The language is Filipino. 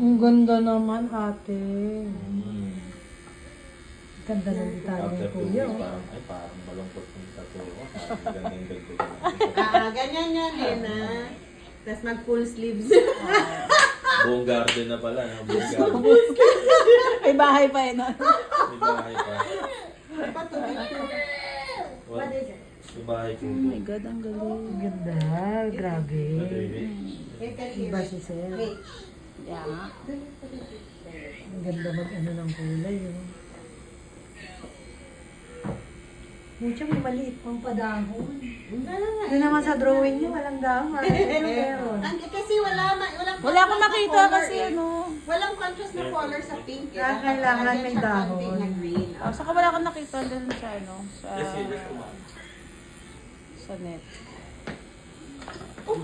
Ang ganda naman, ate. Ganda ng After detalye 2 kuya. weeks, Oh. parang malungkot yung tattoo ko. Parang gandang dagdag. Ganyan yan, Lena. Tapos mag-full sleeves. Buong garden na pala. No? Buong garden. May bahay pa eh, no? May bahay pa. Patubig ko. What? May bahay ko. Oh my God, ang galing. Ganda, grabe. Iba si Sir. Yeah. Ang ganda mag-ano ng kulay. Oh. Mucho may maliit pang padahon. Ano naman sa drawing niyo, walang dahon. Meron. Kasi walang Wala akong makita kasi ano. Walang contrast na color sa pink. Ah, kailangan may dahon. Na green. Oh, saka wala akong nakita din sa ano, sa Yes, yes, yes. sa net. Oh,